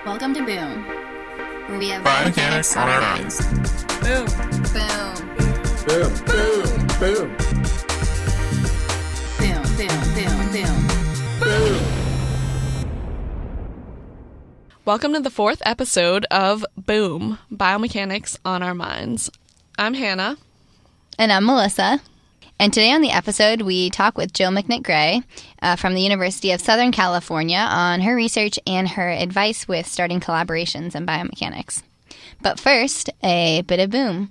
Welcome to Boom, where we have Biomechanics on our minds. Boom. Boom. Boom, boom, boom. Boom, boom, boom, boom. Boom. Welcome to the fourth episode of Boom, Biomechanics on Our Minds. I'm Hannah. And I'm Melissa. And today on the episode, we talk with Jill McNitt-Gray from the University of Southern California on her research and her advice with starting collaborations in biomechanics. But first, a bit of boom.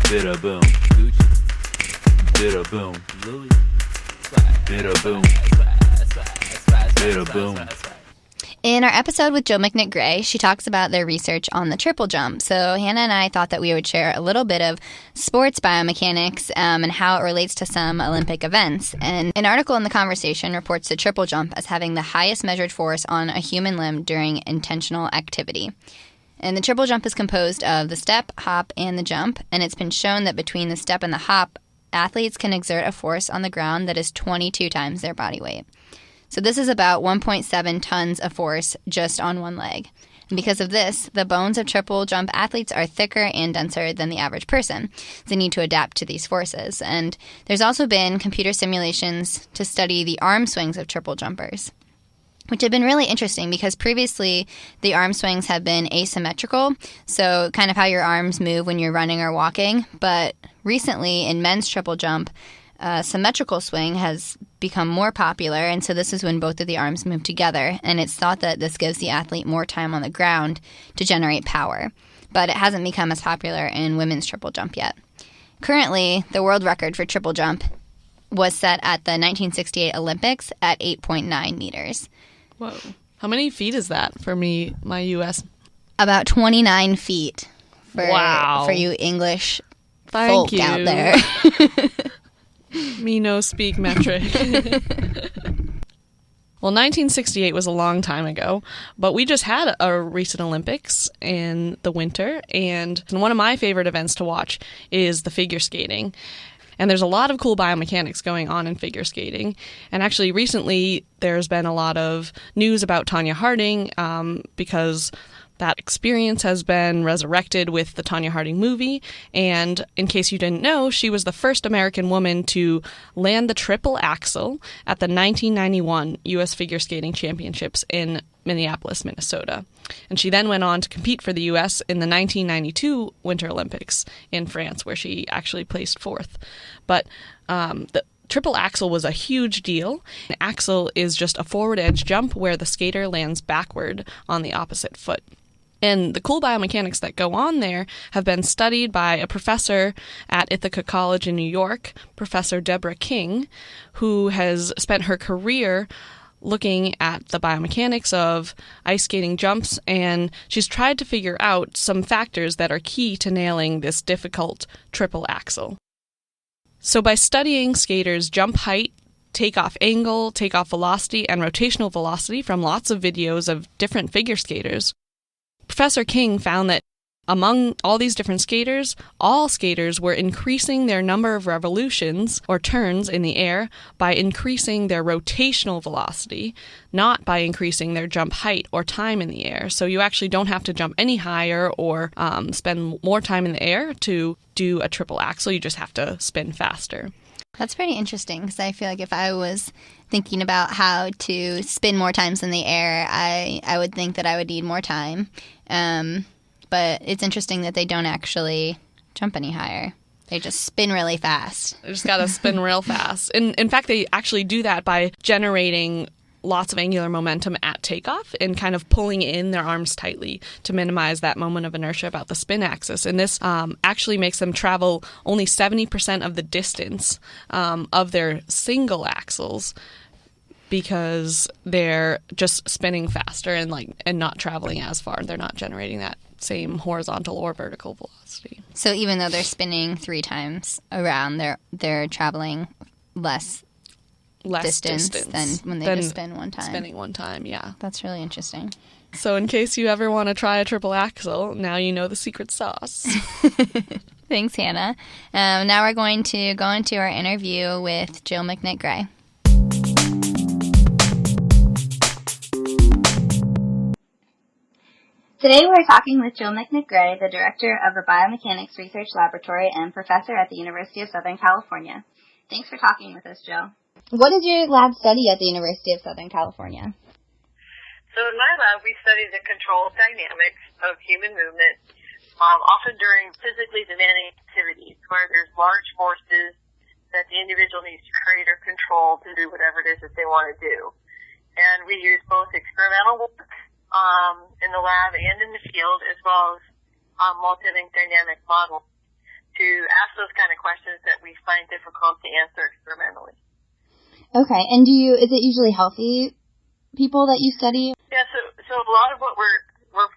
Bit of boom. Gucci. Bit of boom. Louis. Bit of boom. Bit of boom. In our episode with Jill McNitt-Gray, she talks about their research on the triple jump. So Hannah and I thought that we would share a little bit of sports biomechanics and how it relates to some Olympic events. And an article in the conversation reports the triple jump as having the highest measured force on a human limb during intentional activity. And the triple jump is composed of the step, hop, and the jump. And it's been shown that between the step and the hop, athletes can exert a force on the ground that is 22 times their body weight. So this is about 1.7 tons of force just on one leg. And because of this, the bones of triple jump athletes are thicker and denser than the average person. They need to adapt to these forces. And there's also been computer simulations to study the arm swings of triple jumpers, which have been really interesting because previously the arm swings have been asymmetrical, so kind of how your arms move when you're running or walking. But recently in men's triple jump, symmetrical swing has become more popular, and so this is when both of the arms move together, and it's thought that this gives the athlete more time on the ground to generate power. But it hasn't become as popular in women's triple jump yet. Currently, the world record for triple jump was set at the 1968 Olympics at 8.9 meters. Whoa. How many feet is that for my U.S.? About 29 feet for you English Thank folk you. out there. Me no speak metric. Well, 1968 was a long time ago, but we just had a recent Olympics in the winter, and one of my favorite events to watch is the figure skating. And there's a lot of cool biomechanics going on in figure skating. And actually, recently, there's been a lot of news about Tonya Harding because that experience has been resurrected with the Tonya Harding movie. And in case you didn't know, she was the first American woman to land the triple axel at the 1991 U.S. Figure Skating Championships in Minneapolis, Minnesota. And she then went on to compete for the U.S. in the 1992 Winter Olympics in France, where she actually placed fourth. But the triple axel was a huge deal. An axel is just a forward edge jump where the skater lands backward on the opposite foot. And the cool biomechanics that go on there have been studied by a professor at Ithaca College in New York, Professor Deborah King, who has spent her career looking at the biomechanics of ice skating jumps, and she's tried to figure out some factors that are key to nailing this difficult triple axel. So by studying skaters' jump height, takeoff angle, takeoff velocity, and rotational velocity from lots of videos of different figure skaters, Professor King found that among all these different skaters, all skaters were increasing their number of revolutions or turns in the air by increasing their rotational velocity, not by increasing their jump height or time in the air. So you actually don't have to jump any higher or spend more time in the air to do a triple axel. You just have to spin faster. That's pretty interesting because I feel like if I was thinking about how to spin more times in the air, I would think that I would need more time. But it's interesting that they don't actually jump any higher. They just spin really fast. They just got to spin real fast. In fact, they actually do that by generating lots of angular momentum at takeoff and kind of pulling in their arms tightly to minimize that moment of inertia about the spin axis. And this actually makes them travel only 70% of the distance of their single axles because they're just spinning faster and not traveling as far. They're not generating that same horizontal or vertical velocity. So even though they're spinning 3 times around, they're traveling less distance than when they just spin one time. Spinning one time, yeah. That's really interesting. So in case you ever want to try a triple axel, now you know the secret sauce. Thanks, Hannah. Now we're going to go into our interview with Jill McNitt-Gray. Today we're talking with Joe McNitt-Gray, the director of the Biomechanics Research Laboratory and professor at the University of Southern California. Thanks for talking with us, Joe. What does your lab study at the University of Southern California? So in my lab, we study the controlled dynamics of human movement, often during physically demanding activities where there's large forces that the individual needs to create or control to do whatever it is that they want to do. And we use both experimental work in the lab and in the field, as well as multi-link dynamic models to ask those kind of questions that we find difficult to answer experimentally. Okay, and is it usually healthy people that you study? Yeah, so a lot of what we're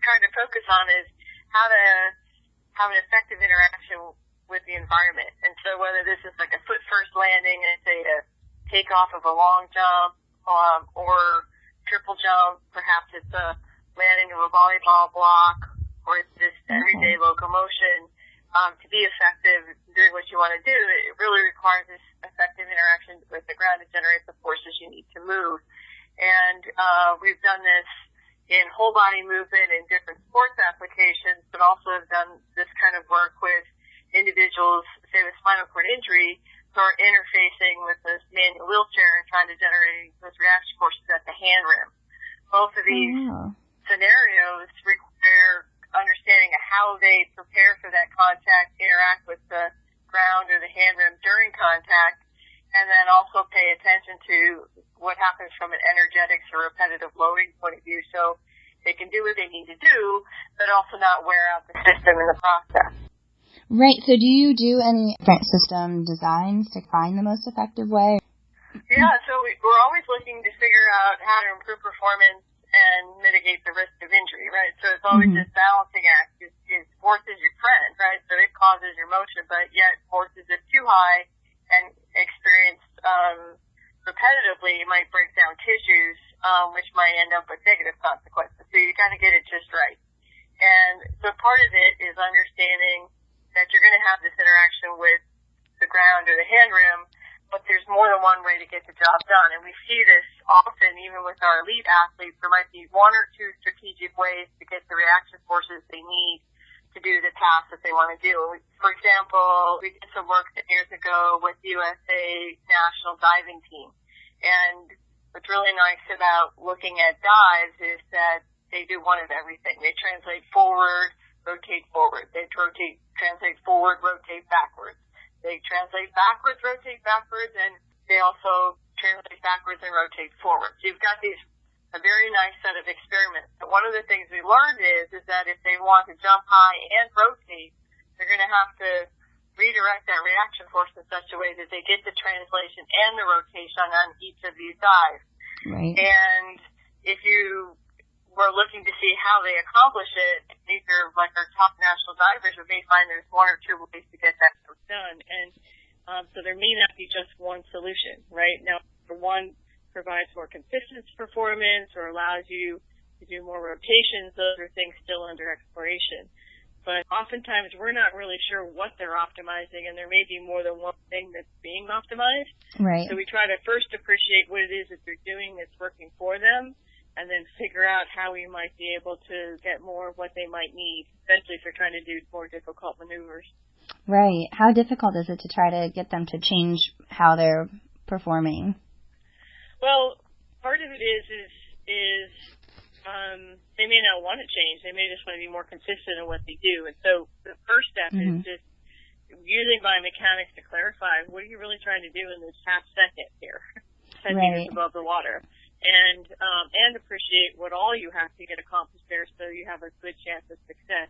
trying to focus on is how to have an effective interaction with the environment. And so whether this is like a foot first landing and say a takeoff of a long jump, or triple jump, perhaps it's a landing of a volleyball block, or it's just everyday locomotion. To be effective doing what you want to do, it really requires this effective interaction with the ground to generate the forces you need to move. And we've done this in whole body movement in different sports applications, but also have done this kind of work with individuals, say with spinal cord injury, who are interfacing with this manual wheelchair and trying to generate those reaction forces at the hand rim. Both of these scenarios require understanding of how they prepare for that contact, interact with the ground or the hand rim during contact, and then also pay attention to what happens from an energetics or repetitive loading point of view, so they can do what they need to do, but also not wear out the system in the process. Right, so do you do any different system designs to find the most effective way? Yeah, so we're always looking to figure out how to improve performance and mitigate the risk of injury, right? So it's always this balancing act. Force is your friend, right? So it causes your motion, but yet forces if too high and experienced repetitively might break down tissues, which might end up with negative consequences. So you got to get it just right. And so part of it is understanding that you're going to have this interaction with the ground or the hand rim, but there's more than one way to get the job done. And we see this often even with our elite athletes. There might be one or two strategic ways to get the reaction forces they need to do the task that they want to do. For example, we did some work years ago with the USA national diving team. And what's really nice about looking at dives is that they do one of everything. They translate forward, rotate forward. They translate forward, rotate backwards. They translate backwards, rotate backwards, and they also translate backwards and rotate forward. So you've got a very nice set of experiments. But one of the things we learned is that if they want to jump high and rotate, they're going to have to redirect that reaction force in such a way that they get the translation and the rotation on each of these dives. Right. And if you were looking to see how they accomplish it, these are like our top national divers, we may find there's one or two ways to get that done. And so there may not be just one solution, right? Now, one provides more consistent performance or allows you to do more rotations. Those are things still under exploration. But oftentimes we're not really sure what they're optimizing, and there may be more than one thing that's being optimized. Right. So we try to first appreciate what it is that they're doing that's working for them, and then figure out how we might be able to get more of what they might need, especially if they're trying to do more difficult maneuvers. Right. How difficult is it to try to get them to change how they're performing? Well, part of it is they may not want to change. They may just want to be more consistent in what they do. And so the first step is just using biomechanics to clarify, what are you really trying to do in this half second here, 10 meters above the water? And appreciate what all you have to get accomplished there so you have a good chance of success.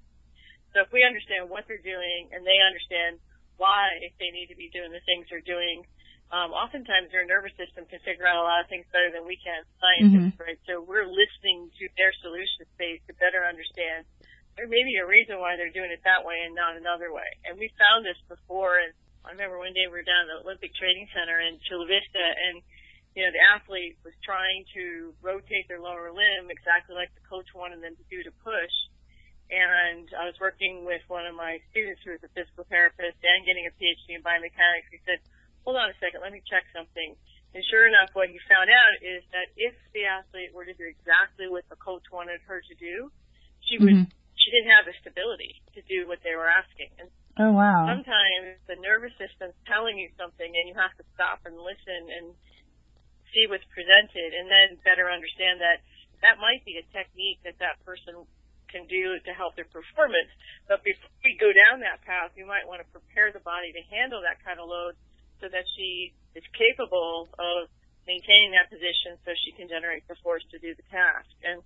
So if we understand what they're doing and they understand why they need to be doing the things they're doing, oftentimes their nervous system can figure out a lot of things better than we can, scientists, right? So we're listening to their solution space to better understand there may be a reason why they're doing it that way and not another way. And we found this before, and I remember one day we were down at the Olympic Training Center in Chula Vista, and the athlete was trying to rotate their lower limb exactly like the coach wanted them to do to push. And I was working with one of my students who was a physical therapist and getting a PhD in biomechanics. He said, hold on a second, let me check something. And sure enough, what he found out is that if the athlete were to do exactly what the coach wanted her to do, she didn't have the stability to do what they were asking. And oh, wow. sometimes the nervous system's telling you something and you have to stop and listen and see what's presented and then better understand that that might be a technique that that person can do to help their performance. But before we go down that path, you might want to prepare the body to handle that kind of load so that she is capable of maintaining that position so she can generate the force to do the task. And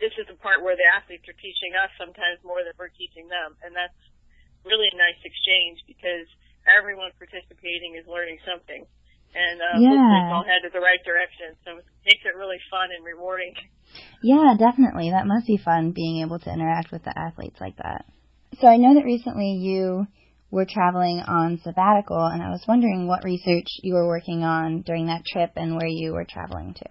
this is the part where the athletes are teaching us sometimes more than we're teaching them. And that's really a nice exchange because everyone participating is learning something. And hopefully it's all headed the right direction. So it makes it really fun and rewarding. Yeah, definitely. That must be fun, being able to interact with the athletes like that. So I know that recently you were traveling on sabbatical, and I was wondering what research you were working on during that trip and where you were traveling to.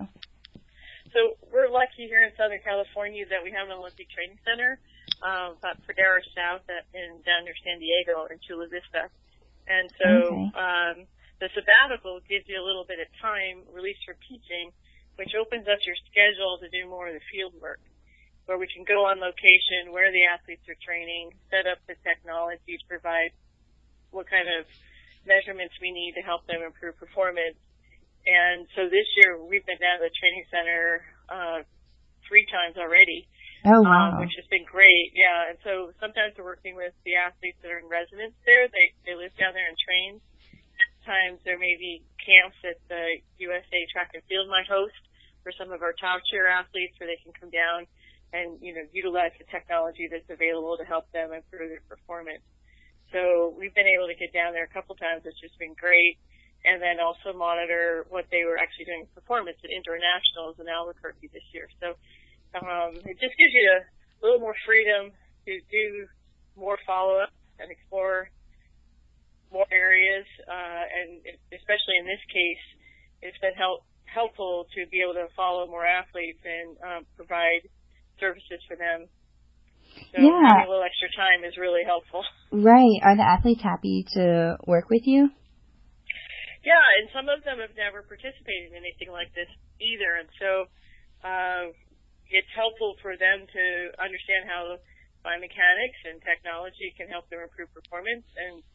So we're lucky here in Southern California that we have an Olympic training center about Pradera South down near San Diego in Chula Vista. And so the sabbatical gives you a little bit of time released for teaching, which opens up your schedule to do more of the field work, where we can go on location where the athletes are training, set up the technology to provide what kind of measurements we need to help them improve performance. And so this year we've been down to the training center 3 times already. Oh, wow. Which has been great, yeah. And so sometimes we're working with the athletes that are in residence there. They live down there and train. Sometimes there may be camps that the USA Track and Field might host for some of our top tier athletes where they can come down and, utilize the technology that's available to help them improve their performance. So we've been able to get down there a couple times, which has been great, and then also monitor what they were actually doing in performance at indoor nationals in Albuquerque this year. So it just gives you a little more freedom to do more follow-up and explore more areas, and especially in this case, it's been helpful to be able to follow more athletes and provide services for them. So having a little extra time is really helpful. Right. Are the athletes happy to work with you? Yeah, and some of them have never participated in anything like this either, and so it's helpful for them to understand how biomechanics and technology can help them improve performance. And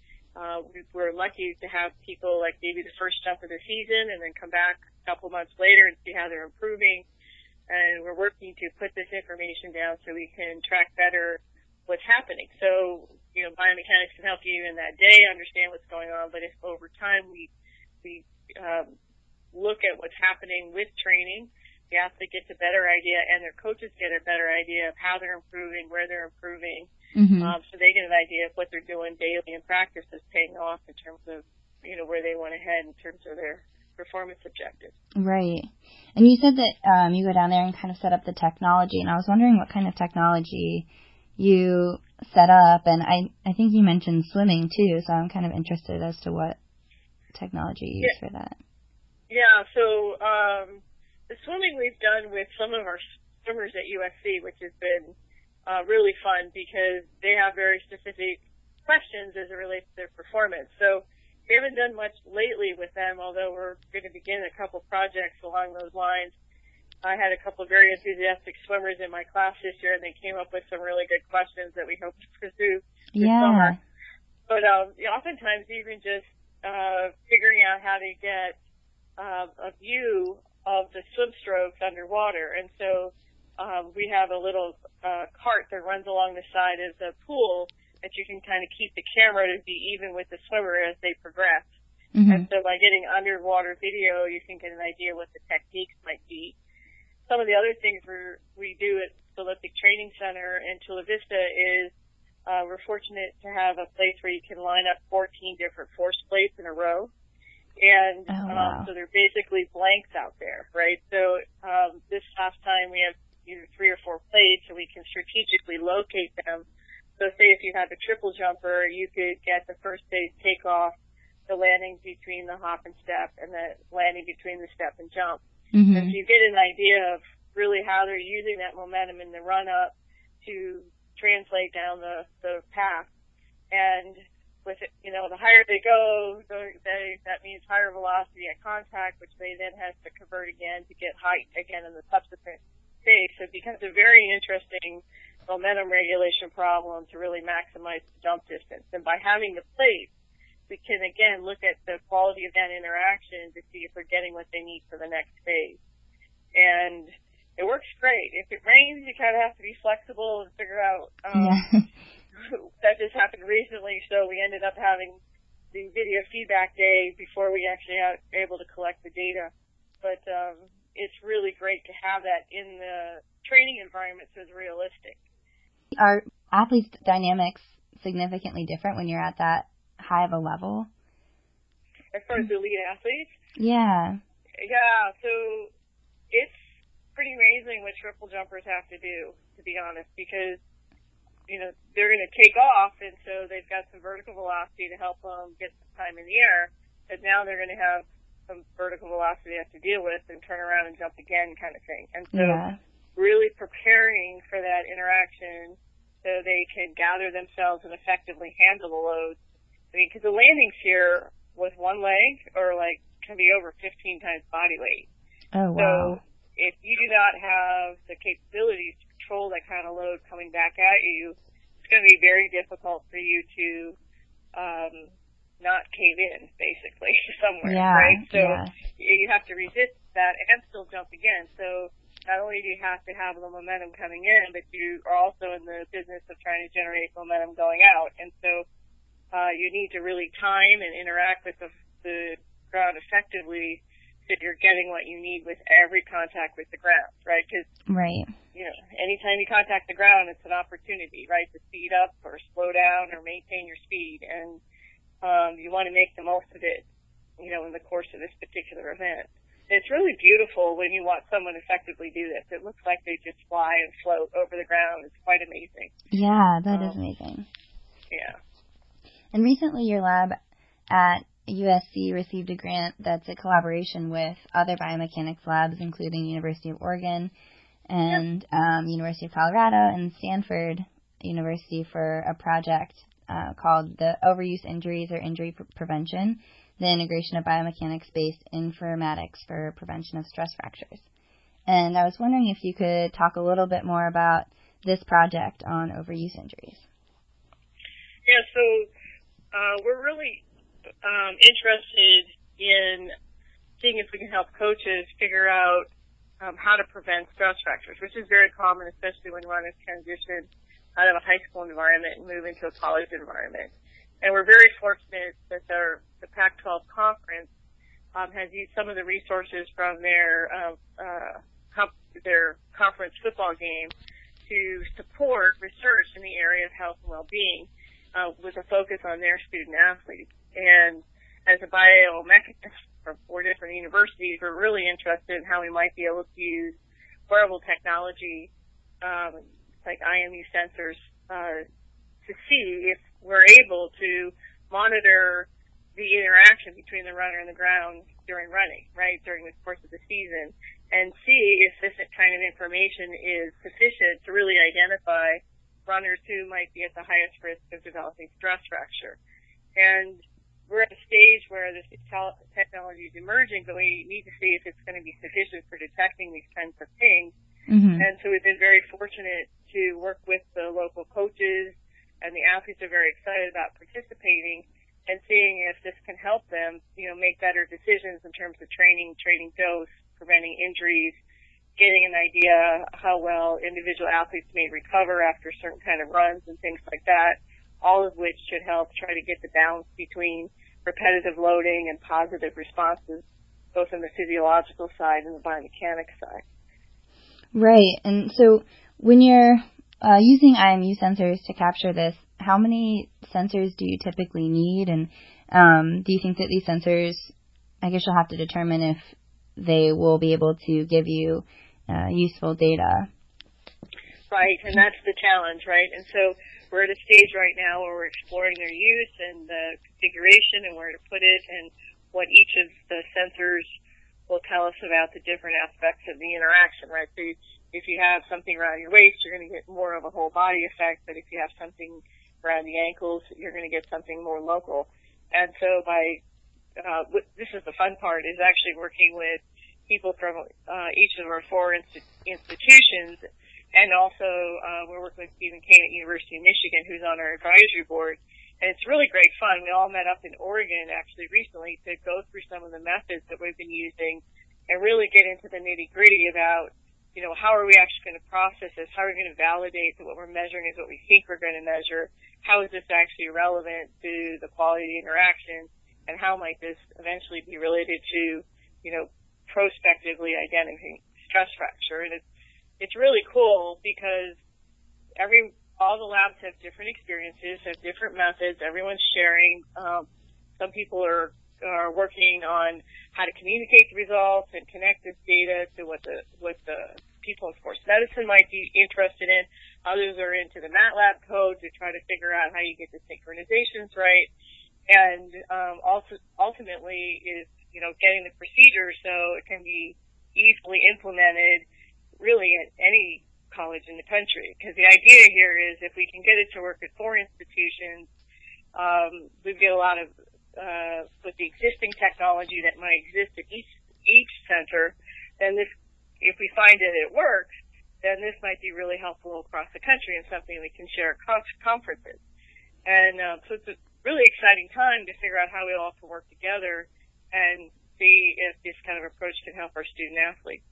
we're lucky to have people like maybe the first jump of the season and then come back a couple months later and see how they're improving. And we're working to put this information down so we can track better what's happening. So, biomechanics can help you in that day understand what's going on, but if over time we look at what's happening with training, the athlete gets a better idea and their coaches get a better idea of how they're improving, where they're improving, so they get an idea of what they're doing daily in practice is paying off in terms of, where they want to head in terms of their performance objectives. Right. And you said that you go down there and kind of set up the technology, and I was wondering what kind of technology you set up, and I think you mentioned swimming too, so I'm kind of interested as to what technology you use for that. Yeah, so the swimming we've done with some of our swimmers at USC, which has been really fun because they have very specific questions as it relates to their performance. So we haven't done much lately with them, although we're going to begin a couple projects along those lines. I had a couple of very enthusiastic swimmers in my class this year, and they came up with some really good questions that we hope to pursue this summer. But oftentimes even just figuring out how to get a view of the swim strokes underwater. And so we have a little cart that runs along the side of the pool that you can kind of keep the camera to be even with the swimmer as they progress. And so by getting underwater video, you can get an idea what the techniques might be. Some of the other things we do at the Olympic Training Center in Chula Vista is we're fortunate to have a place where you can line up 14 different force plates in a row. And so they're basically blanks out there, right? So this last time we have either 3 or 4 plates, and we can strategically locate them. So say if you have a triple jumper, you could get the first phase takeoff, the landing between the hop and step, and the landing between the step and jump. And so you get an idea of really how they're using that momentum in the run-up to translate down the path. And with it, the higher they go, that means higher velocity at contact, which they then have to convert again to get height again in the subsequent space, it becomes a very interesting momentum regulation problem to really maximize the jump distance. And by having the plates, we can again look at the quality of that interaction to see if they're getting what they need for the next phase. And it works great. If it rains, you kind of have to be flexible and figure out. That just happened recently, so we ended up having the video feedback day before we actually are able to collect the data. But it's really great to have that in the training environment so it's realistic. Are athletes' dynamics significantly different when you're at that high of a level? As far as the elite athletes? Yeah. Yeah, so it's pretty amazing what triple jumpers have to do, to be honest, because, you know, they're going to take off, and so they've got some vertical velocity to help them get some time in the air, but now they're going to have some vertical velocity they have to deal with and turn around and jump again kind of thing. And so really preparing for that interaction so they can gather themselves and effectively handle the loads. I mean, because the landings here with one leg or like can be over 15 times body weight. Oh, wow. So if you do not have the capabilities to control that kind of load coming back at you, it's going to be very difficult for you to not cave in, basically, somewhere, right? So you have to resist that and still jump again. So not only do you have to have the momentum coming in, but you are also in the business of trying to generate momentum going out. And so you need to really time and interact with the ground effectively so you're getting what you need with every contact with the ground, right? Because, you know, anytime you contact the ground, it's an opportunity, right, to speed up or slow down or maintain your speed. And you want to make the most of it, you know, in the course of this particular event. It's really beautiful when you watch someone effectively do this. It looks like they just fly and float over the ground. It's quite amazing. Yeah, that is amazing. Yeah. And recently your lab at USC received a grant that's a collaboration with other biomechanics labs, including University of Oregon and University of Colorado and Stanford University for a project called the Overuse Injuries or Injury Prevention, the integration of biomechanics-based informatics for prevention of stress fractures. And I was wondering if you could talk a little bit more about this project on overuse injuries. Yeah, so we're really interested in seeing if we can help coaches figure out how to prevent stress fractures, which is very common, especially when you want to transition out of a high school environment and move into a college environment. And we're very fortunate that the Pac-12 conference has used some of the resources from their conference football game to support research in the area of health and well-being with a focus on their student athletes. And as a biomechanist from 4 different universities, we're really interested in how we might be able to use wearable technology like IMU Sensors to see if we're able to monitor the interaction between the runner and the ground during running, right, during the course of the season, and see if this kind of information is sufficient to really identify runners who might be at the highest risk of developing stress fracture. And we're at a stage where this technology is emerging, but we need to see if it's going to be sufficient for detecting these kinds of things. And so we've been very fortunate to work with the local coaches, and the athletes are very excited about participating and seeing if this can help them, you know, make better decisions in terms of training dose, preventing injuries, getting an idea how well individual athletes may recover after certain kind of runs and things like that, all of which should help try to get the balance between repetitive loading and positive responses, both on the physiological side and the biomechanics side. Right. And so when you're using IMU sensors to capture this, how many sensors do you typically need? And do you think that these sensors, I guess you'll have to determine if they will be able to give you useful data. Right, and that's the challenge, right? And so we're at a stage right now where we're exploring their use and the configuration and where to put it and what each of the sensors will tell us about the different aspects of the interaction, right? So if you have something around your waist, you're going to get more of a whole body effect, but if you have something around the ankles, you're going to get something more local. And so this is the fun part, is actually working with people from each of our four institutions, and also we're working with Stephen Kane at University of Michigan, who's on our advisory board. And it's really great fun. We all met up in Oregon actually recently to go through some of the methods that we've been using and really get into the nitty-gritty about, you know, how are we actually going to process this? How are we going to validate that what we're measuring is what we think we're going to measure? How is this actually relevant to the quality of the interaction? And how might this eventually be related to, you know, prospectively identifying stress fracture? And it's really cool because all the labs have different experiences, have different methods. Everyone's sharing. Some people are working on how to communicate the results and connect this data to what the people in sports medicine might be interested in. Others are into the MATLAB code to try to figure out how you get the synchronizations right. And also ultimately is, you know, getting the procedure so it can be easily implemented really at any college in the country. Because the idea here is if we can get it to work at four institutions, we get a lot of with the existing technology that might exist at each center, then this, if we find that it works, then this might be really helpful across the country and something we can share at conferences. And so it's a really exciting time to figure out how we all can work together and see if this kind of approach can help our student athletes.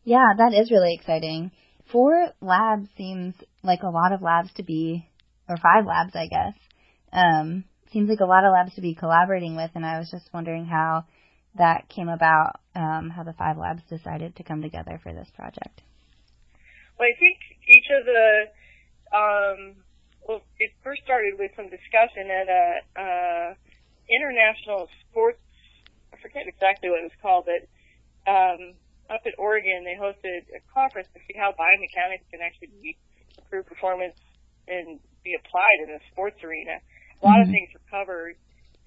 Yeah, that is really exciting. 4 labs seems like a lot of labs to be, or 5 labs, I guess. Seems like a lot of labs to be collaborating with, and I was just wondering how that came about, how the 5 labs decided to come together for this project. Well, I think each of the, well, it first started with some discussion at a international sports, I forget exactly what it was called, but up in Oregon, they hosted a conference to see how biomechanics can actually improve performance and be applied in the sports arena. A lot of things were covered,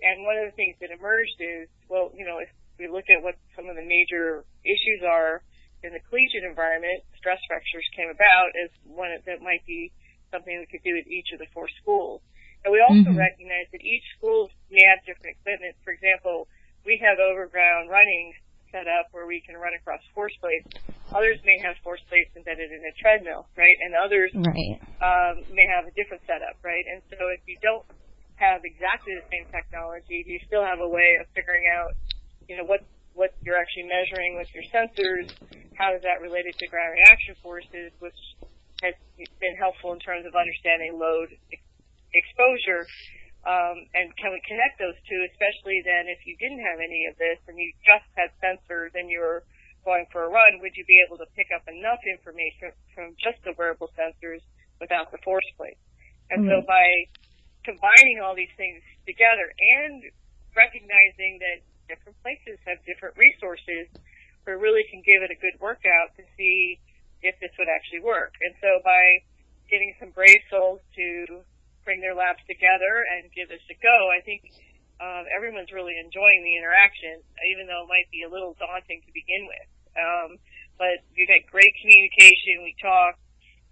and one of the things that emerged is, well, you know, if we look at what some of the major issues are in the collegiate environment, stress fractures came about as one that might be something we could do with each of the 4 schools. And we also recognize that each school may have different equipment. For example, we have overground running set up where we can run across force plates. Others may have force plates embedded in a treadmill, right? And others may have a different setup, right? And so if you don't have exactly the same technology, do you still have a way of figuring out, you know, what you're actually measuring with your sensors? How is that related to ground reaction forces, which has been helpful in terms of understanding load exposure? And can we connect those two, especially then if you didn't have any of this and you just had sensors and you were going for a run, would you be able to pick up enough information from just the wearable sensors without the force plate? And so by combining all these things together and recognizing that different places have different resources, we really can give it a good workout to see if this would actually work. And so by getting some brave souls to bring their labs together and give this a go, I think everyone's really enjoying the interaction, even though it might be a little daunting to begin with. But we've had great communication. We talk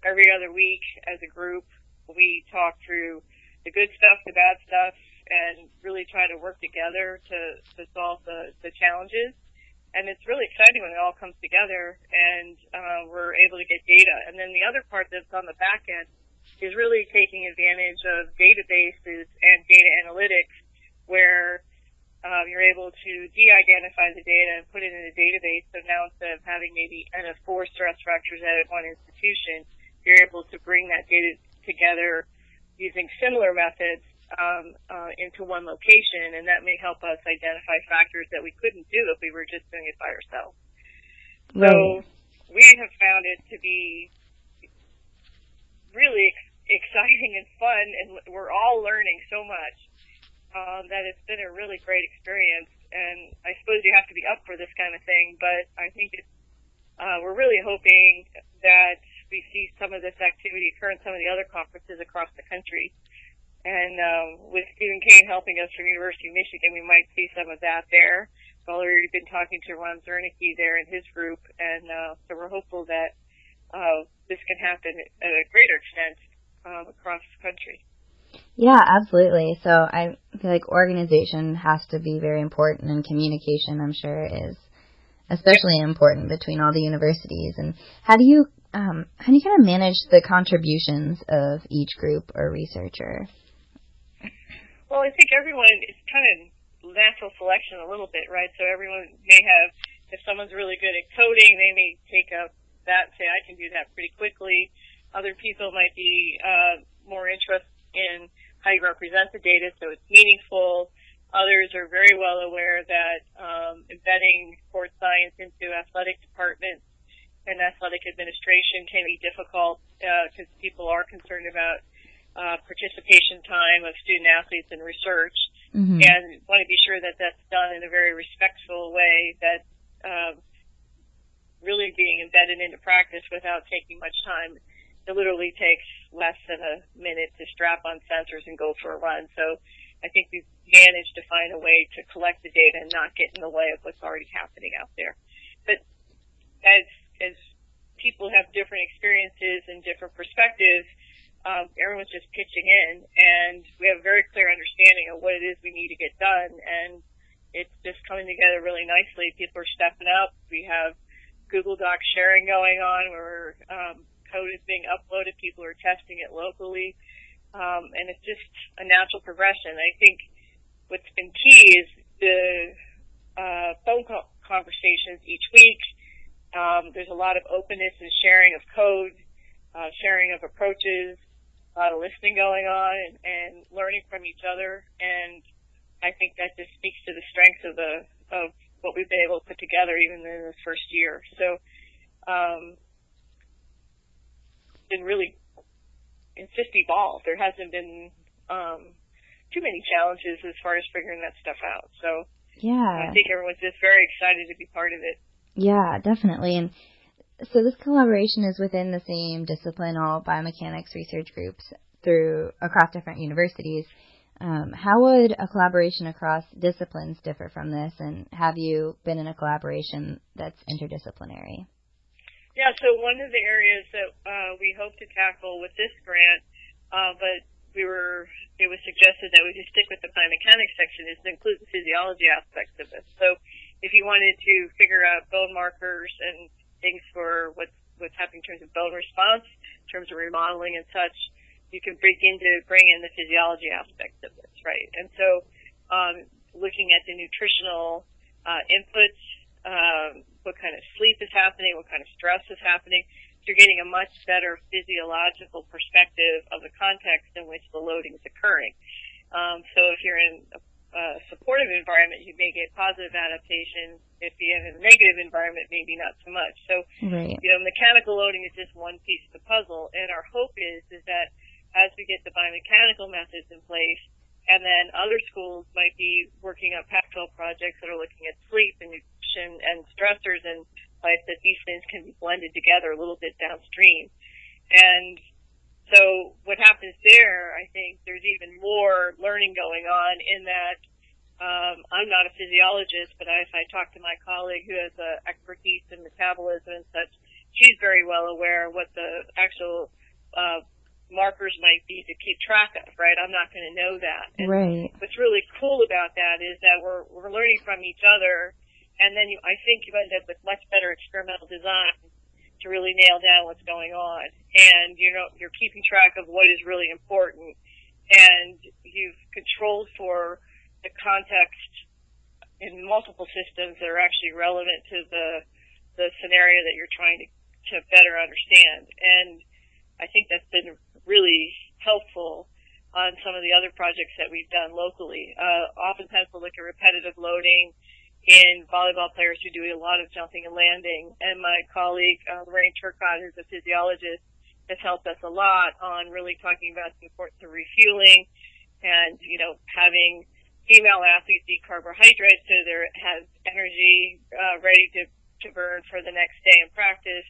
every other week as a group. We talk through the good stuff, the bad stuff, and really try to work together to solve the challenges. And it's really exciting when it all comes together and we're able to get data. And then the other part that's on the back end is really taking advantage of databases and data analytics where you're able to de-identify the data and put it in a database. So now instead of having maybe 4 stress fractures at one institution, you're able to bring that data together using similar methods into one location, and that may help us identify factors that we couldn't do if we were just doing it by ourselves. Right. So we have found it to be really exciting and fun, and we're all learning so much that it's been a really great experience. And I suppose you have to be up for this kind of thing, but I think we're really hoping that we see some of this activity occur in some of the other conferences across the country. And with Stephen Kane helping us from University of Michigan, we might see some of that there. We've already been talking to Ron Zernicke there and his group, and so we're hopeful that this can happen at a greater extent across the country. Yeah, absolutely. So I feel like organization has to be very important, and communication, I'm sure, is especially important between all the universities. And how do you kind of manage the contributions of each group or researcher? Well, I think everyone, it's kind of natural selection a little bit, right? So everyone may have, if someone's really good at coding, they may take up that and say, I can do that pretty quickly. Other people might be more interested in how you represent the data so it's meaningful. Others are very well aware that embedding sports science into athletic departments and athletic administration can be difficult because people are concerned about participation time of student athletes in research, and want to be sure that that's done in a very respectful way, that really being embedded into practice without taking much time. It literally takes less than a minute to strap on sensors and go for a run. So I think we've managed to find a way to collect the data and not get in the way of what's already happening out there. But as people have different experiences and different perspectives, everyone's just pitching in, and we have a very clear understanding of what it is we need to get done, and it's just coming together really nicely. People are stepping up. We have Google Docs sharing going on where code is being uploaded. People are testing it locally. And it's just a natural progression. I think what's been key is the phone conversations each week. There's a lot of openness and sharing of code, sharing of approaches, a lot of listening going on, and learning from each other. And I think that just speaks to the strength of what we've been able to put together even in the first year. So it's been really, it's just evolved. There hasn't been too many challenges as far as figuring that stuff out. So yeah, I think everyone's just very excited to be part of it. Yeah, definitely. And so this collaboration is within the same discipline, all biomechanics research groups across different universities. How would a collaboration across disciplines differ from this, and have you been in a collaboration that's interdisciplinary? Yeah, so one of the areas that we hope to tackle with this grant, but it was suggested that we just stick with the biomechanics section, is to include the physiology aspects of it. So if you wanted to figure out bone markers and things for what's happening in terms of bone response, in terms of remodeling and such, you can bring in the physiology aspects of this, right? And so looking at the nutritional inputs, what kind of sleep is happening, what kind of stress is happening, you're getting a much better physiological perspective of the context in which the loading is occurring. So if you're in a supportive environment, you may get positive adaptation. If you're in a negative environment, maybe not so much. So, right. Mechanical loading is just one piece of the puzzle, and our hope is that as we get the biomechanical methods in place, and then other schools might be working on Pac-12 projects that are looking at sleep and nutrition and stressors and life, that these things can be blended together a little bit downstream. And so what happens there, I think there's even more learning going on in that I'm not a physiologist, but if I talk to my colleague who has expertise in metabolism and such, she's very well aware what the actual markers might be to keep track of, right? I'm not going to know that. And right. What's really cool about that is that we're learning from each other, and then I think you end up with much better experimental design to really nail down what's going on. And you're keeping track of what is really important, and you've controlled for the context in multiple systems that are actually relevant to the scenario that you're trying to better understand. And I think that's been really helpful on some of the other projects that we've done locally. Oftentimes we'll look at repetitive loading in volleyball players who do a lot of jumping and landing. And my colleague, Lorraine Turcott, who's a physiologist, has helped us a lot on really talking about the importance of refueling and, having female athletes eat carbohydrates so they have energy ready to burn for the next day in practice,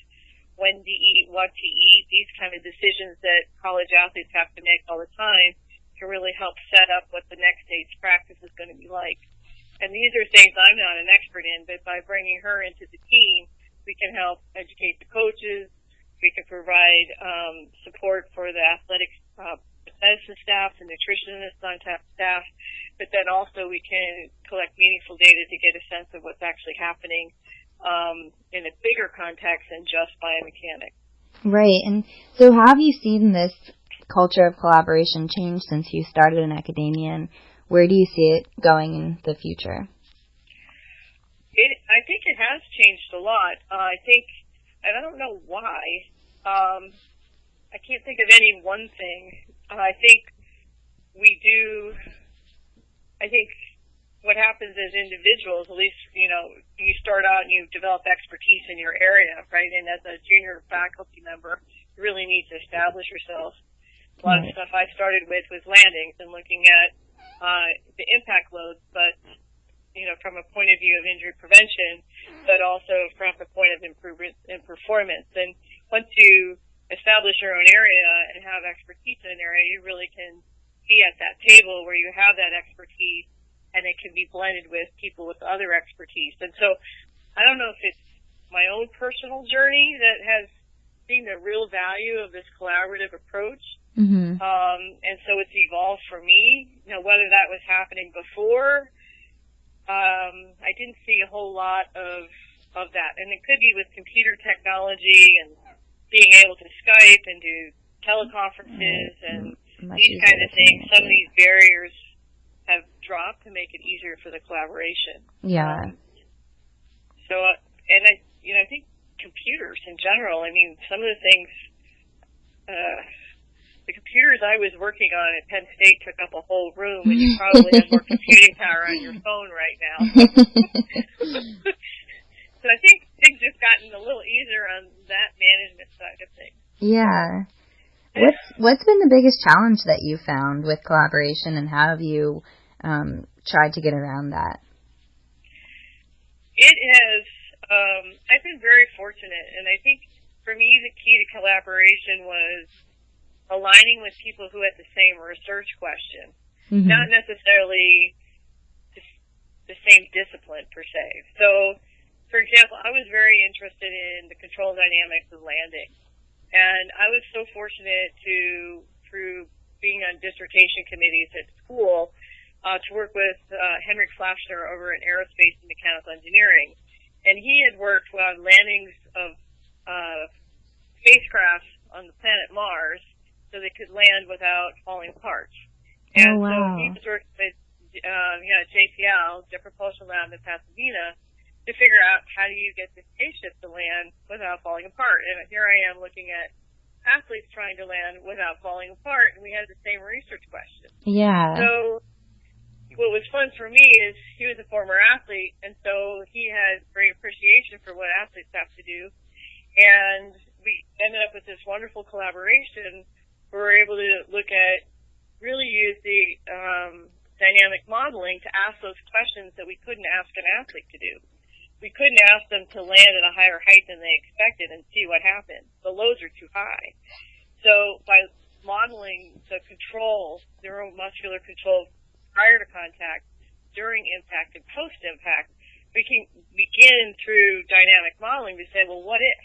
when to eat, what to eat, these kind of decisions that college athletes have to make all the time can really help set up what the next day's practice is going to be like. And these are things I'm not an expert in, but by bringing her into the team, we can help educate the coaches, we can provide support for the athletic medicine staff, the nutritionists on staff, but then also we can collect meaningful data to get a sense of what's actually happening in a bigger context than just biomechanics. Right. And so how have you seen this culture of collaboration change since you started in academia, and where do you see it going in the future? I think it has changed a lot. I don't know why. I can't think of any one thing. I think what happens as individuals, at least, you start out and you develop expertise in your area, right? And as a junior faculty member, you really need to establish yourself. A lot of stuff I started with was landings and looking at the impact loads, but, from a point of view of injury prevention, but also from the point of improvement in performance. And once you establish your own area and have expertise in an area, you really can be at that table where you have that expertise and it can be blended with people with other expertise. And so I don't know if it's my own personal journey that has seen the real value of this collaborative approach. Mm-hmm. And so it's evolved for me. Whether that was happening before, I didn't see a whole lot of that. And it could be with computer technology and being able to Skype and do teleconferences and these kind of things. Some of these barriers have dropped to make it easier for the collaboration. Yeah. I think computers in general, some of the things, the computers I was working on at Penn State took up a whole room, and you probably have more computing power on your phone right now. So I think things have gotten a little easier on that management side of things. Yeah. What's been the biggest challenge that you found with collaboration, and how have you tried to get around that? It has, I've been very fortunate, and I think for me the key to collaboration was aligning with people who had the same research question, not necessarily the same discipline per se. So, for example, I was very interested in the control dynamics of landing. And I was so fortunate through being on dissertation committees at school, to work with Henrik Flafsner over at Aerospace and Mechanical Engineering. And he had worked on landings of spacecraft on the planet Mars so they could land without falling apart. And so he was working with JPL, Jet Propulsion Lab in Pasadena, to figure out how do you get the spaceship to land without falling apart. And here I am looking at athletes trying to land without falling apart, and we had the same research question. Yeah. So what was fun for me is he was a former athlete, and so he had great appreciation for what athletes have to do. And we ended up with this wonderful collaboration where we were able to look at, really use the dynamic modeling to ask those questions that we couldn't ask an athlete to do. We couldn't ask them to land at a higher height than they expected and see what happened. The loads are too high. So by modeling the control, neuromuscular control prior to contact, during impact, and post-impact, we can begin through dynamic modeling to say, well, what if?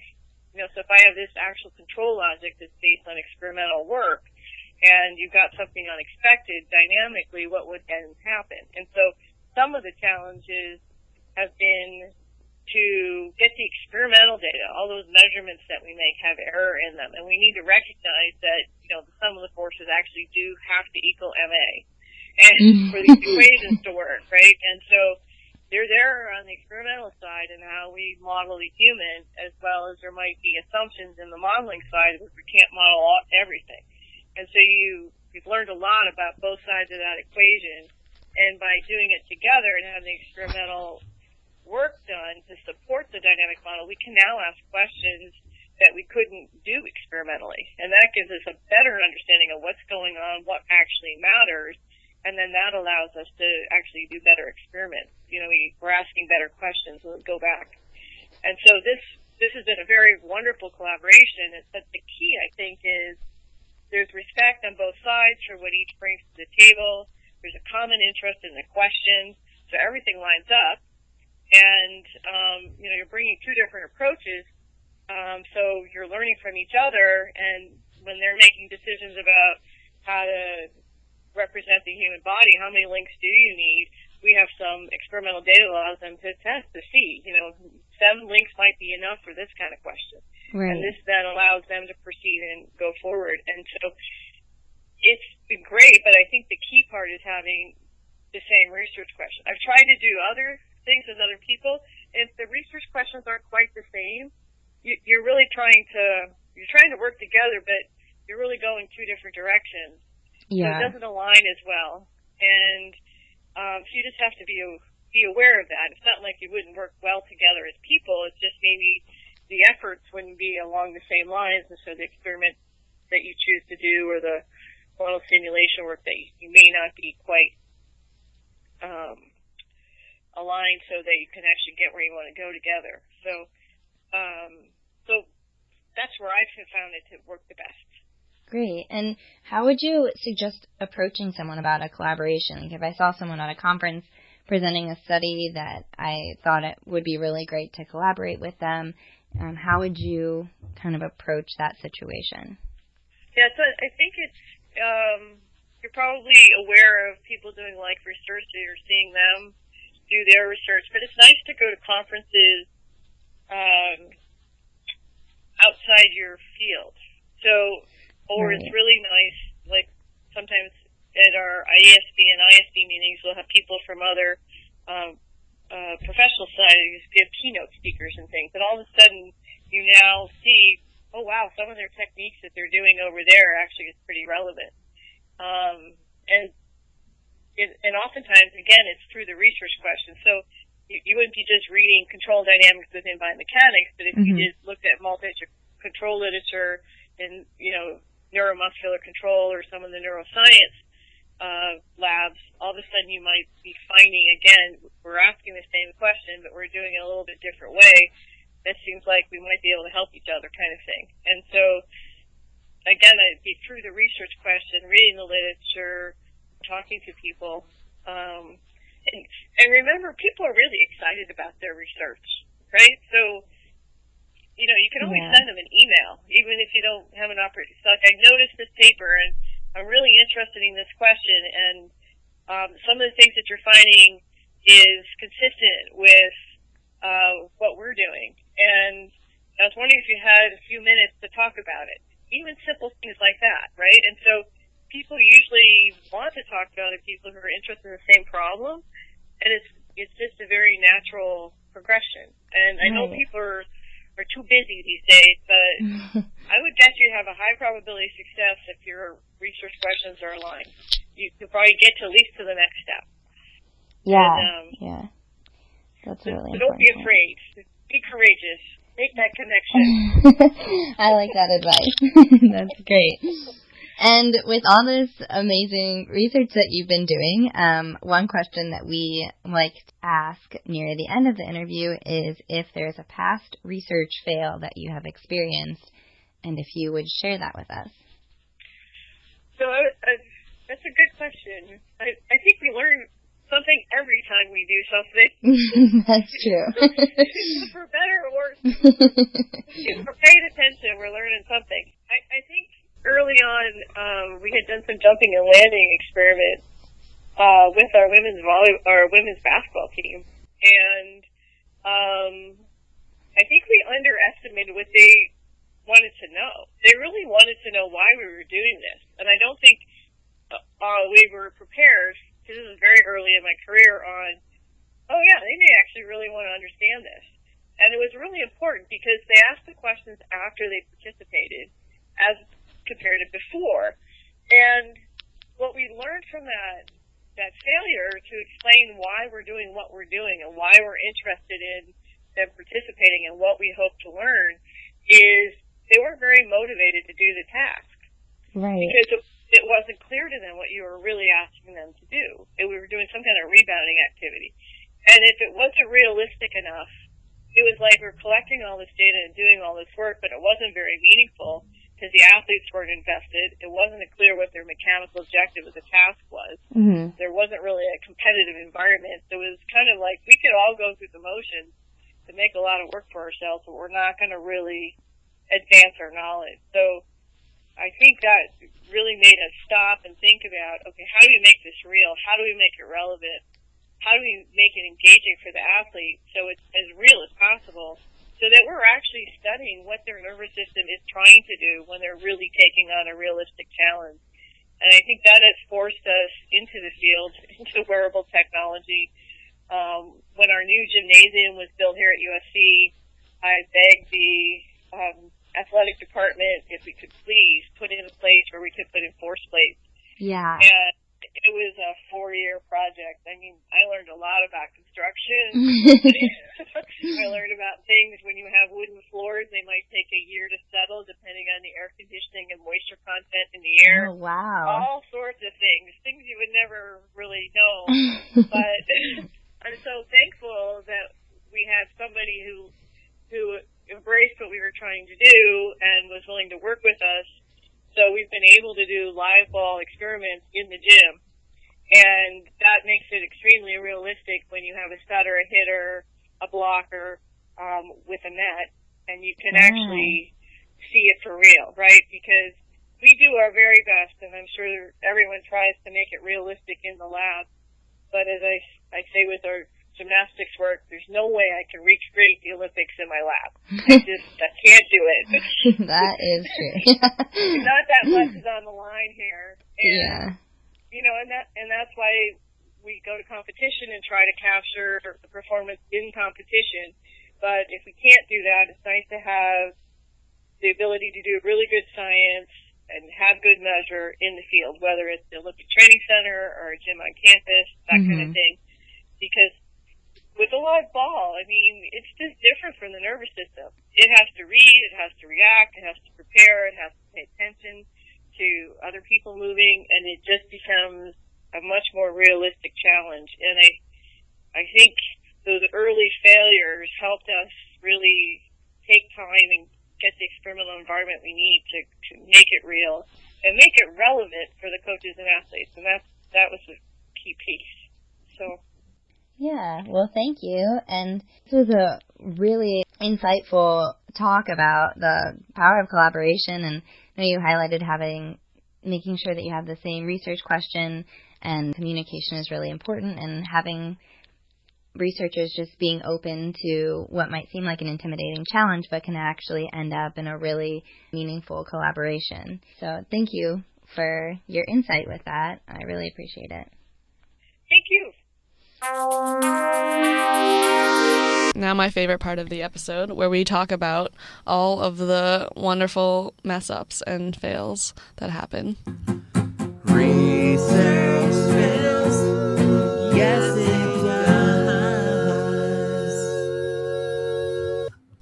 So if I have this actual control logic that's based on experimental work, and you've got something unexpected, dynamically, what would then happen? And so some of the challenges have been to get the experimental data. All those measurements that we make have error in them, and we need to recognize that, the sum of the forces actually do have to equal MA, and for these equations to work, right? And so they're there on the experimental side and how we model the human, as well as there might be assumptions in the modeling side because we can't model everything. And so you've learned a lot about both sides of that equation, and by doing it together and having the experimental work done to support the dynamic model, we can now ask questions that we couldn't do experimentally. And that gives us a better understanding of what's going on, what actually matters, and then that allows us to actually do better experiments. We're asking better questions when we go back. And so this has been a very wonderful collaboration. But the key, I think, is there's respect on both sides for what each brings to the table. There's a common interest in the question, so everything lines up. And, you're bringing two different approaches, so you're learning from each other, and when they're making decisions about how to represent the human body, how many links do you need, we have some experimental data that allows them to test to see, 7 links might be enough for this kind of question. Right. And this then allows them to proceed and go forward. And so it's been great, but I think the key part is having the same research question. I've tried to do other things with other people, and if the research questions aren't quite the same, you're really trying to work together, but you're really going 2 different directions. Yeah. So it doesn't align as well. And so you just have to be aware of that. It's not like you wouldn't work well together as people. It's just maybe the efforts wouldn't be along the same lines, and so the experiment that you choose to do or the model simulation work that you may not be quite aligned so that you can actually get where you want to go together. So that's where I've found it to work the best. Great. And how would you suggest approaching someone about a collaboration? Like if I saw someone at a conference presenting a study that I thought it would be really great to collaborate with them, how would you kind of approach that situation? Yeah, so I think it's, you're probably aware of people doing like research, so you're seeing them do their research, but it's nice to go to conferences outside your field. So, or it's really nice, like sometimes at our IASB and ISB meetings, we'll have people from other professional societies give keynote speakers and things, and all of a sudden you now see, oh wow, some of their techniques that they're doing over there actually is pretty relevant. And oftentimes, again, it's through the research question. So you wouldn't be just reading control dynamics within biomechanics, but if you just looked at multi-control literature and, neuromuscular control or some of the neuroscience labs, all of a sudden you might be finding, again, we're asking the same question, but we're doing it a little bit different way. That seems like we might be able to help each other kind of thing. And so, again, I'd be through the research question, reading the literature, talking to people. And remember, people are really excited about their research, right? So, you can always send them an email, even if you don't have an opportunity. So, like, I noticed this paper, and I'm really interested in this question, and some of the things that you're finding is consistent with what we're doing. And I was wondering if you had a few minutes to talk about it. Even simple things like that, right? And so people usually want to talk to other people who are interested in the same problem, and it's just a very natural progression. And I know people are too busy these days, but I would guess you have a high probability of success if your research questions are aligned. You could probably get to at least to the next step. Yeah, and, that's really important. So don't be afraid. Be courageous. Make that connection. I like that advice. That's great. And with all this amazing research that you've been doing, one question that we like to ask near the end of the interview is if there's a past research fail that you have experienced, and if you would share that with us. So that's a good question. I think we learn something every time we do something. That's true. For better or worse, if we're paying attention, we're learning something. I think early on, we had done some jumping and landing experiments with our women's basketball team, and I think we underestimated what they wanted to know. They really wanted to know why we were doing this, and I don't think we were prepared. This is very early in my career on, oh yeah, they may actually really want to understand this. And it was really important because they asked the questions after they participated as compared to before. And what we learned from that failure to explain why we're doing what we're doing and why we're interested in them participating and what we hope to learn is they weren't very motivated to do the task. Right. Because it wasn't clear to them what you were really asking them to do. We were doing some kind of rebounding activity. And if it wasn't realistic enough, it was like we're collecting all this data and doing all this work, but it wasn't very meaningful because the athletes weren't invested. It wasn't clear what their mechanical objective of the task was. Mm-hmm. There wasn't really a competitive environment. It was kind of like we could all go through the motions to make a lot of work for ourselves, but we're not going to really advance our knowledge. So I think that really made us stop and think about, okay, how do we make this real? How do we make it relevant? how do we make it engaging for the athlete so it's as real as possible, so that we're actually studying what their nervous system is trying to do when they're really taking on a realistic challenge. And I think that has forced us into the field, into wearable technology. When our new gymnasium was built here at USC, I begged the athletic department if we could please put in a place where we could put in force plates. Yeah. And it was a 4-year project. I mean, I learned a lot about construction. I learned about things when you have wooden floors, they might take a year to settle depending on the air conditioning and moisture content in the air. Oh, wow. All sorts of things you would never really know. But I'm so thankful that we had somebody who embraced what we were trying to do and was willing to work with us. So we've been able to do live ball experiments in the gym. And that makes it extremely realistic when you have a setter, a hitter, a blocker with a net, and you can actually see it for real, right? Because we do our very best, and I'm sure everyone tries to make it realistic in the lab. But as I say with our gymnastics work, there's no way I can recreate the Olympics in my lab. I can't do it. That is true. Not that much is on the line here. And, Yeah. You know, and that's why we go to competition and try to capture the performance in competition. But if we can't do that, it's nice to have the ability to do really good science and have good measure in the field, whether it's the Olympic Training Center or a gym on campus, that kind of thing. Because with a live ball, I mean, it's just different from the nervous system. It has to read, it has to react, it has to prepare, it has to pay attention to other people moving, and it just becomes a much more realistic challenge. And I think those early failures helped us really take time and get the experimental environment we need to make it real and make it relevant for the coaches and athletes. And that was the key piece. So. Yeah, well, thank you. And this was a really insightful talk about the power of collaboration. And I know you highlighted making sure that you have the same research question, and communication is really important, and having researchers just being open to what might seem like an intimidating challenge but can actually end up in a really meaningful collaboration. So thank you for your insight with that. I really appreciate it. Thank you. Now my favorite part of the episode, where we talk about all of the wonderful mess-ups and fails that happen. Research fails. Yes, it does.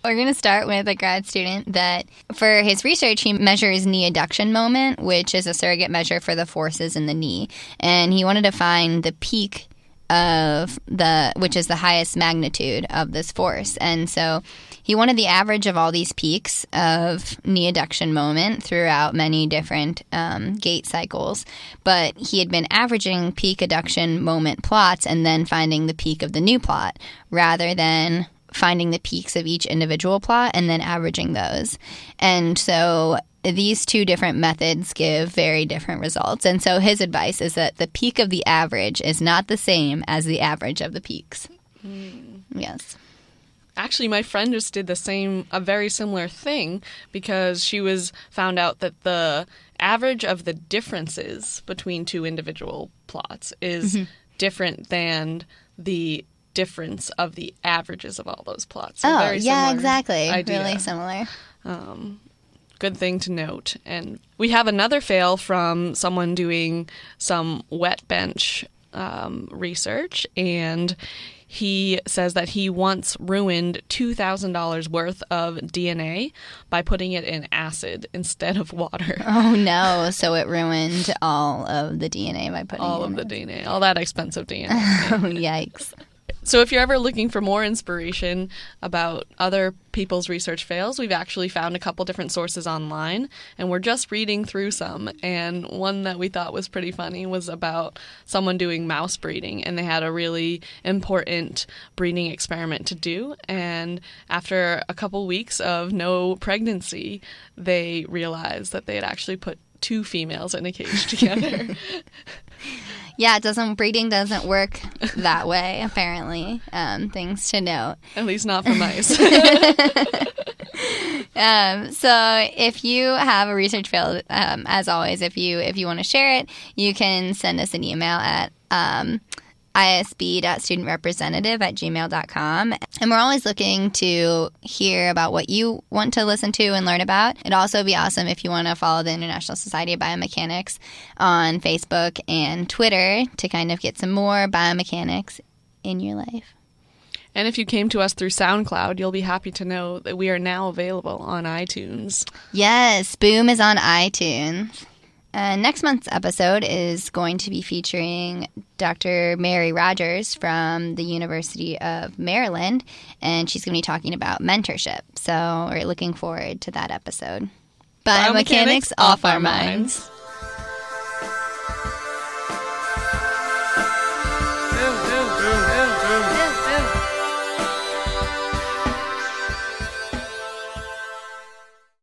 We're going to start with a grad student that, for his research, he measures knee adduction moment, which is a surrogate measure for the forces in the knee. And he wanted to find the peak of which is the highest magnitude of this force. And so he wanted the average of all these peaks of knee adduction moment throughout many different gait cycles. But he had been averaging peak adduction moment plots and then finding the peak of the new plot, rather than finding the peaks of each individual plot and then averaging those. And so these two different methods give very different results. And so his advice is that the peak of the average is not the same as the average of the peaks. Yes. Actually, my friend just did a very similar thing, because she found out that the average of the differences between two individual plots is different than the difference of the averages of all those plots. So very yeah, similar exactly. idea. Really similar. Good thing to note. And we have another fail from someone doing some wet bench research, and he says that he once ruined $2,000 worth of DNA by putting it in acid instead of water. Oh, no. So it ruined all of the DNA by putting all it in of the it. DNA, all that expensive DNA. Oh, yikes. So if you're ever looking for more inspiration about other people's research fails, we've actually found a couple different sources online, and we're just reading through some. And one that we thought was pretty funny was about someone doing mouse breeding, and they had a really important breeding experiment to do. And after a couple weeks of no pregnancy, they realized that they had actually put two females in a cage together. Yeah, breeding doesn't work that way, apparently. Things to note. At least not for mice. So if you have a research field, as always, if you want to share it, you can send us an email at isb.studentrepresentative@gmail.com. And we're always looking to hear about what you want to listen to and learn about. It'd also be awesome if you want to follow the International Society of Biomechanics on Facebook and Twitter to kind of get some more biomechanics in your life. And if you came to us through SoundCloud, you'll be happy to know that we are now available on iTunes. Yes, Boom is on iTunes. Next month's episode is going to be featuring Dr. Mary Rogers from the University of Maryland, and she's going to be talking about mentorship. So we're looking forward to that episode. Biomechanics off our minds.